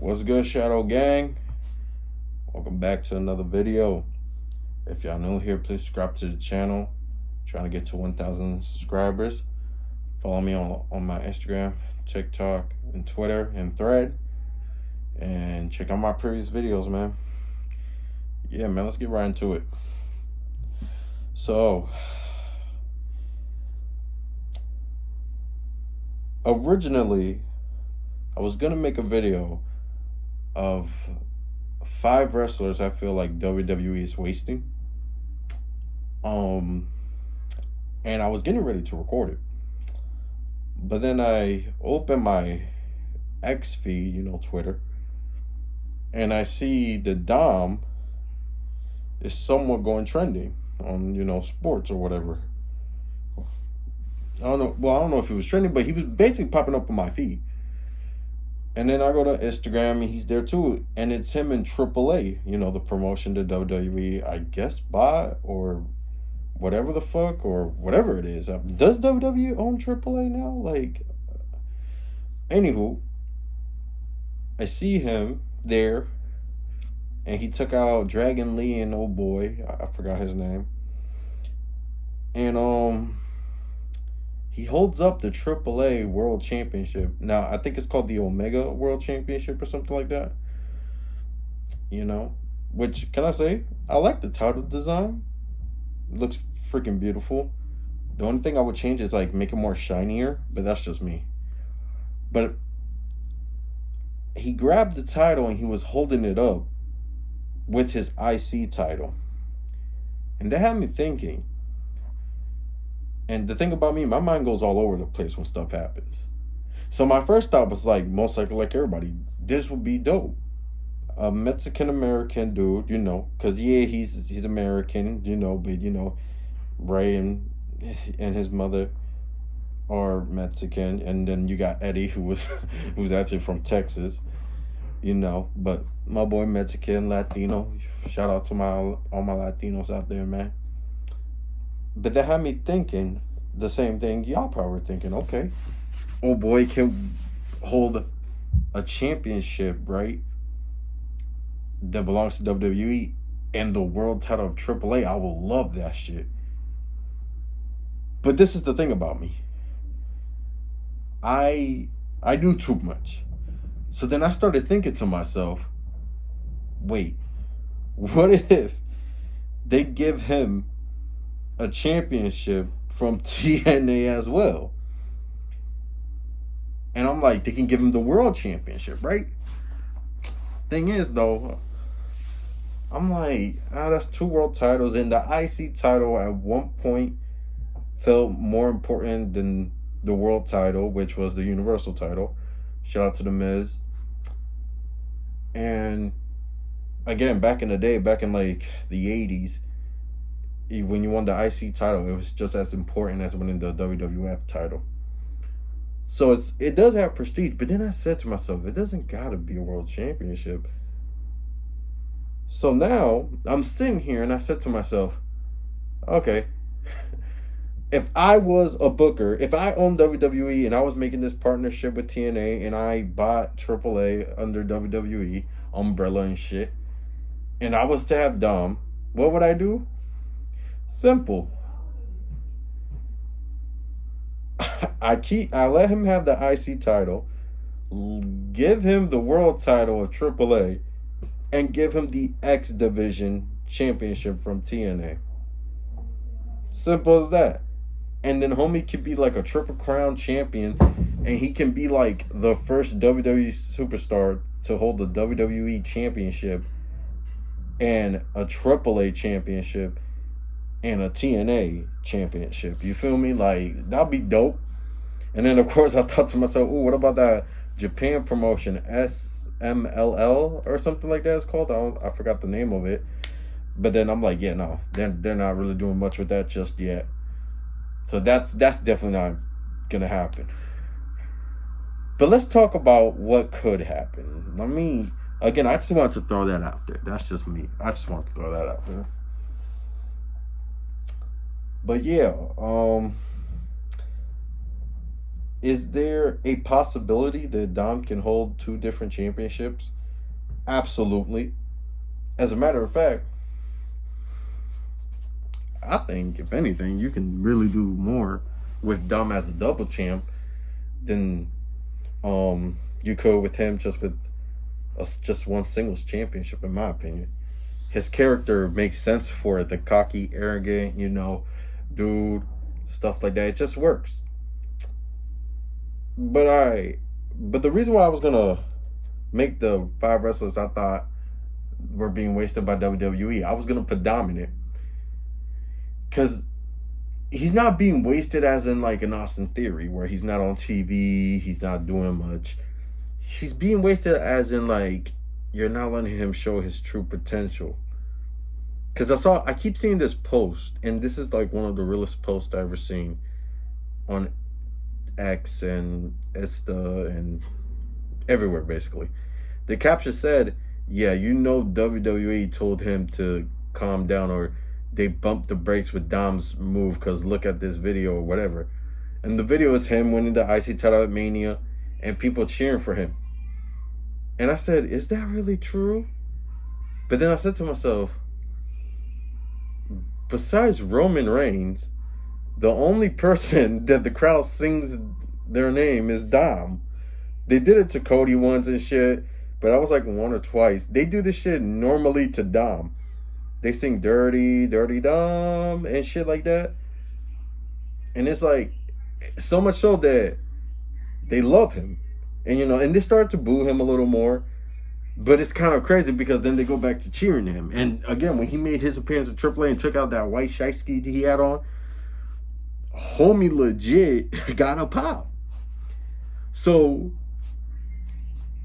What's good, Shadow Gang? Welcome back to another video. If y'all new here, please subscribe to the channel. Trying to get to 1,000 subscribers. Follow me on my Instagram, TikTok, and Twitter, and Thread. And check out my previous videos, man. Yeah, man, let's get right into it. So, originally, I was going to make a video of 5 wrestlers I feel like WWE is wasting. And I was getting ready to record it. But then I opened my X feed, Twitter, and I see the Dom is somewhat going trending on, sports or whatever. I don't know. Well, I don't know if he was trending, but he was basically popping up on my feed. And then I go to Instagram and he's there too. And it's him in AAA, the promotion to WWE, I guess, bought or whatever the fuck or whatever it is. Does WWE own AAA now? Anywho, I see him there and he took out Dragon Lee and old boy. I forgot his name. And he holds up the AAA World Championship. Now, I think it's called the Omega World Championship or something like that. Which, can I say, I like the title design. It looks freaking beautiful. The only thing I would change is make it more shinier, but that's just me. But he grabbed the title and he was holding it up with his IC title. And that had me thinking. And the thing about me, my mind goes all over the place when stuff happens. So my first thought was most likely like everybody, this would be dope. A Mexican-American dude, because he's American, but Ray and his mother are Mexican. And then you got Eddie, who's actually from Texas, but my boy Mexican, Latino. Shout out to all my Latinos out there, man. But that had me thinking the same thing y'all probably thinking. Okay, old boy can hold a championship, right? That belongs to WWE and the world title of AAA. I will love that shit. But this is the thing about me. I do too much. So then I started thinking to myself, wait, what if they give him a championship from TNA as well? And I'm like, they can give him the world championship, right? Thing is, though, I'm like, that's 2 world titles, and the IC title at one point felt more important than the world title, which was the Universal title. Shout out to The Miz. And again, back in the day, back in the 80s, when you won the IC title, it was just as important as winning the WWF title. So it does have prestige. But then I said to myself, it doesn't gotta be a world championship. So now I'm sitting here and I said to myself, okay, if I was a booker, if I owned WWE and I was making this partnership with TNA and I bought AAA under WWE umbrella and shit, and I was to have Dom, what would I do? Simple. I let him have the IC title, give him the world title of AAA, and give him the X Division championship from TNA. Simple as that. And then homie could be a Triple Crown champion, and he can be the first WWE superstar to hold the WWE championship and a AAA championship and a TNA championship. You feel me? That'd be dope. And then, of course, I thought to myself, ooh, what about that Japan promotion, SMLL or something like that it's called? I forgot the name of it. But then I'm like, yeah, no, they're not really doing much with that just yet. So that's definitely not going to happen. But let's talk about what could happen. I mean, again, I just want to throw that out there. That's just me. I just want to throw that out there. But yeah, Is there a possibility that Dom can hold two different championships? Absolutely. As a matter of fact, I think if anything, you can really do more with Dom as a double champ than you could with him just with just one singles championship, in my opinion. His character makes sense for it. The cocky, arrogant, dude, stuff like that. It just works. But the reason why I was gonna make the five wrestlers I thought were being wasted by WWE, I was gonna put Dominant because he's not being wasted as in like an Austin Theory where he's not on TV, he's not doing much. He's being wasted as in like you're not letting him show his true potential. Because I keep seeing this post, and this is like one of the realest posts I've ever seen on X and Insta and everywhere basically. The caption said, yeah, WWE told him to calm down, or they bumped the brakes with Dom's move because look at this video or whatever. And the video is him winning the IC title at Mania and people cheering for him. And I said, is that really true? But then I said to myself, besides Roman Reigns, the only person that the crowd sings their name is Dom. They did it to Cody once and shit, but I was like one or twice. They do this shit normally to Dom. They sing Dirty, Dirty Dom and shit like that. And it's like, so much so that they love him. And, and they start to boo him a little more. But it's kind of crazy because then they go back to cheering him. And again, when he made his appearance at AAA and took out that white shiesty he had on, homie legit got a pop. So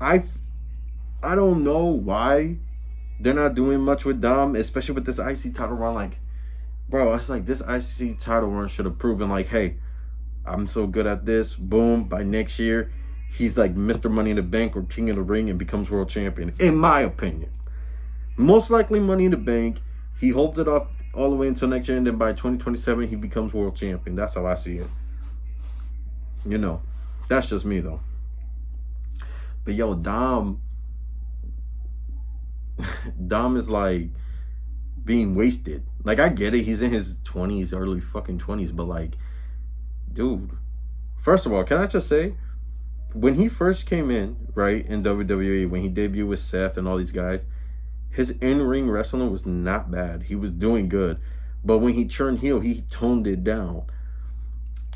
I don't know why they're not doing much with Dom, especially with this IC title run. Like, bro, it's like this IC title run should have proven like, hey, I'm so good at this. Boom, by next year, he's like Mr. Money in the Bank or King of the Ring and becomes world champion, in my opinion. Most likely Money in the Bank. He holds it off all the way until next year, and then by 2027, he becomes world champion. That's how I see it. That's just me, though. But, yo, Dom is, like, being wasted. Like, I get it. He's in his 20s, early fucking 20s, but, like, dude, first of all, can I just say, when he first came in, right, in WWE, when he debuted with Seth and all these guys, his in-ring wrestling was not bad. He was doing good. But when he turned heel, he toned it down.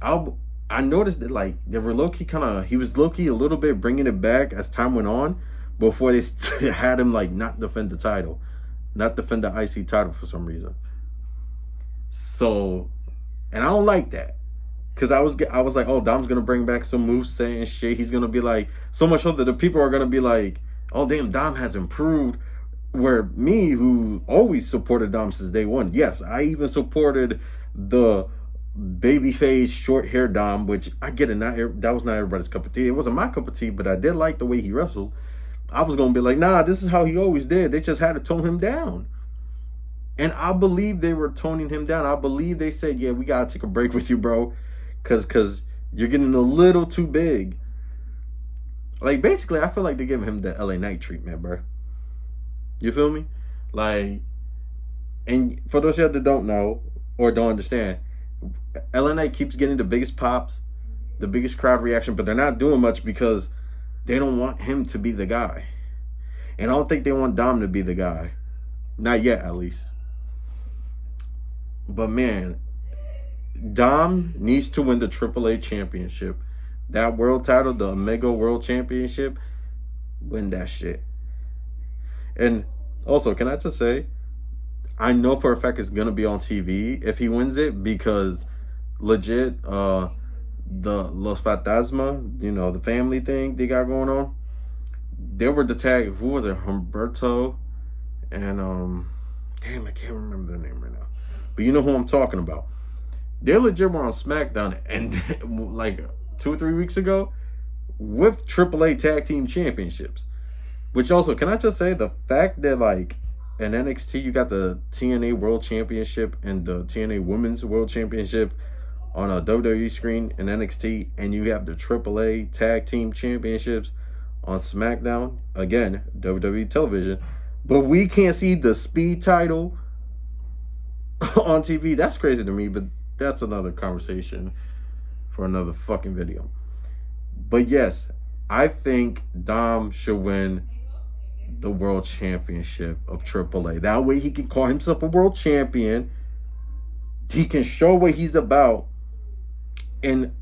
I noticed that, like, they were low-key he was low-key a little bit bringing it back as time went on before they had him, like, not defend the title. Not defend the IC title for some reason. So, and I don't like that. Because I was like, oh, Dom's going to bring back some moveset and shit. He's going to be like, so much so that the people are going to be like, oh, damn, Dom has improved. Where me, who always supported Dom since day one, yes, I even supported the babyface short hair Dom, which I get it, that was not everybody's cup of tea. It wasn't my cup of tea, but I did like the way he wrestled. I was going to be like, nah, this is how he always did. They just had to tone him down. And I believe they were toning him down. I believe they said, yeah, we got to take a break with you, bro. Because you're getting a little too big. Like, basically, I feel like they're giving him the LA Knight treatment, bro. You feel me? Like, and for those of you that don't know or don't understand, LA Knight keeps getting the biggest pops, the biggest crowd reaction, but they're not doing much because they don't want him to be the guy. And I don't think they want Dom to be the guy. Not yet, at least. But, man, Dom needs to win the AAA championship. That world title, the Omega World Championship, win that shit. And also, can I just say, I know for a fact it's going to be on TV if he wins it, because legit, the Los Fantasma, the family thing they got going on, they were the tag, who was it, Humberto and, damn, I can't remember their name right now. But you know who I'm talking about. They legit were on SmackDown and like 2 or 3 weeks ago with AAA Tag Team Championships. Which also, can I just say, the fact that like in NXT you got the TNA World Championship and the TNA Women's World Championship on a WWE screen and NXT, and you have the AAA Tag Team Championships on SmackDown, again, WWE television, but we can't see the Speed title on TV. That's crazy to me, but that's another conversation for another fucking video. But yes, I think Dom should win the world championship of AAA. That way he can call himself a world champion. He can show what he's about. And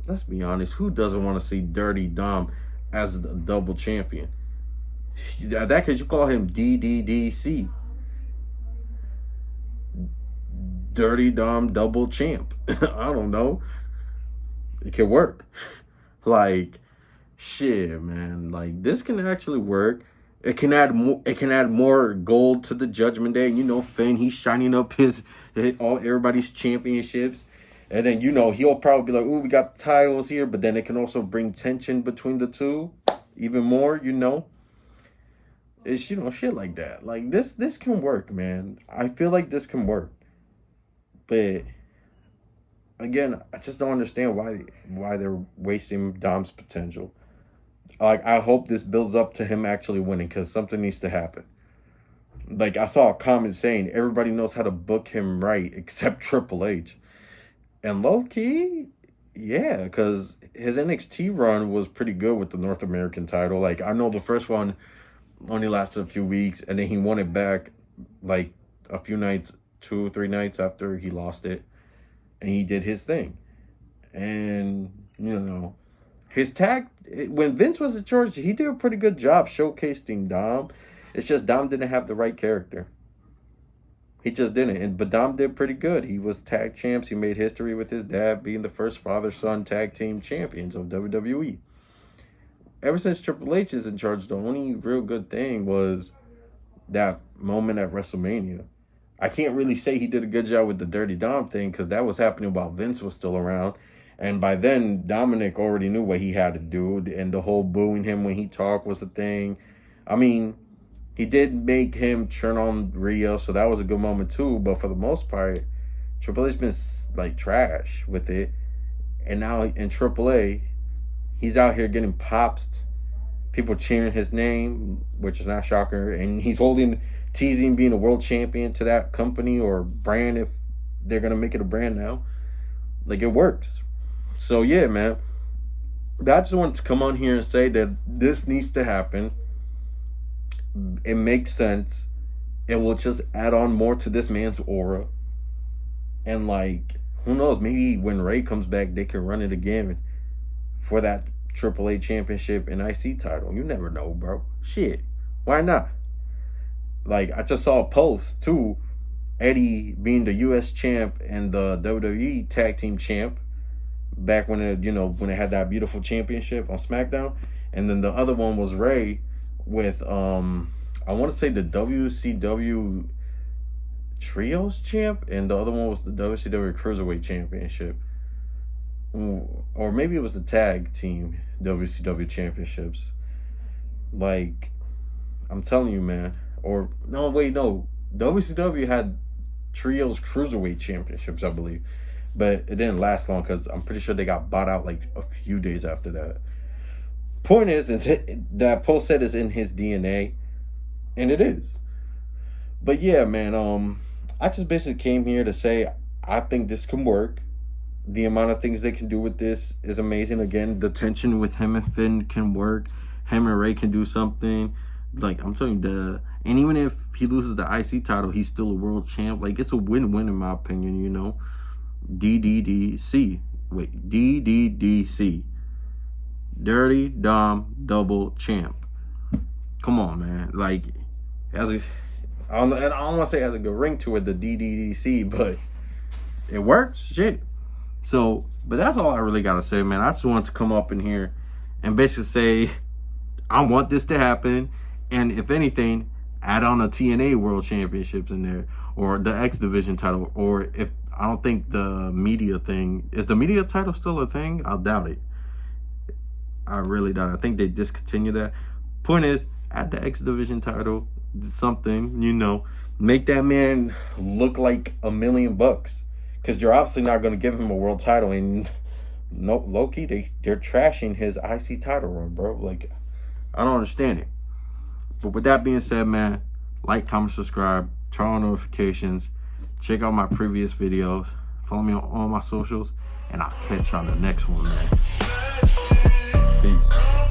let's be honest, who doesn't want to see Dirty Dom as the double champion? That case, you call him DDDC. Dirty Dom double champ. I don't know. It can work. Like, shit, man. Like, this can actually work. It can add more. It can add more gold to the Judgment Day. You know, Finn, he's shining up everybody's championships, and then he'll probably be like, "Ooh, we got the titles here," but then it can also bring tension between the two, even more. It's shit like that. Like this can work, man. I feel like this can work, but again, I just don't understand why they're wasting Dom's potential. Like, I hope this builds up to him actually winning, because something needs to happen. Like, I saw a comment saying everybody knows how to book him right except Triple H. And low-key, yeah, because his NXT run was pretty good with the North American title. Like, I know the first one only lasted a few weeks, and then he won it back, like, a few nights, 2 or 3 nights after he lost it. And he did his thing. And, his tag, when Vince was in charge, he did a pretty good job showcasing Dom. It's just Dom didn't have the right character. He just didn't. But Dom did pretty good. He was tag champs. He made history with his dad being the first father-son tag team champions of WWE. Ever since Triple H is in charge, the only real good thing was that moment at WrestleMania. I can't really say he did a good job with the Dirty Dom thing, because that was happening while Vince was still around. And by then, Dominic already knew what he had to do, and the whole booing him when he talked was a thing. I mean, he did make him turn on Rio, so that was a good moment too. But for the most part, Triple H's been like trash with it. And now in AAA, he's out here getting pops, people cheering his name, which is not shocker. And he's teasing being a world champion to that company or brand, if they're going to make it a brand now. Like, it works. So, yeah, man. I just wanted to come on here and say that this needs to happen. It makes sense. It will just add on more to this man's aura. And, like, who knows? Maybe when Ray comes back, they can run it again for that AAA championship and IC title. You never know, bro. Shit. Why not? Like, I just saw a post, too. Eddie being the U.S. champ and the WWE tag team champ back when it had that beautiful championship on SmackDown. And then the other one was Ray with, I want to say the WCW Trios champ, and the other one was the WCW Cruiserweight Championship. Or maybe it was the tag team WCW championships. Like, I'm telling you, man. Or, no, wait, no. WCW had Trios Cruiserweight Championships, I believe. But it didn't last long, because I'm pretty sure they got bought out like a few days after that. Point is, that post said is in his DNA. And it is. But yeah, man, I just basically came here to say I think this can work. The amount of things they can do with this is amazing. Again, the tension with him and Finn can work. Him and Ray can do something. Like, I'm telling you, and even if he loses the IC title, he's still a world champ. Like, it's a win-win in my opinion, DDDC. Wait, DDDC. Dirty Dom double champ. Come on, man. Like, I don't want to say it has a good ring to it, the DDDC, but it works. Shit. So, but that's all I really got to say, man. I just wanted to come up in here and basically say, I want this to happen. And if anything, add on a TNA World Championships in there, or the X Division title, or if I don't think the media thing, is the media title still a thing? I'll doubt it. I really doubt it. I think they discontinued that. Point is, add the X Division title, something, make that man look like $1 million. Because you're obviously not going to give him a world title. And no, Loki, they're trashing his IC title run, bro. Like, I don't understand it. But with that being said, man, like, comment, subscribe, turn on notifications, check out my previous videos, follow me on all my socials, and I'll catch you on the next one, man. Peace.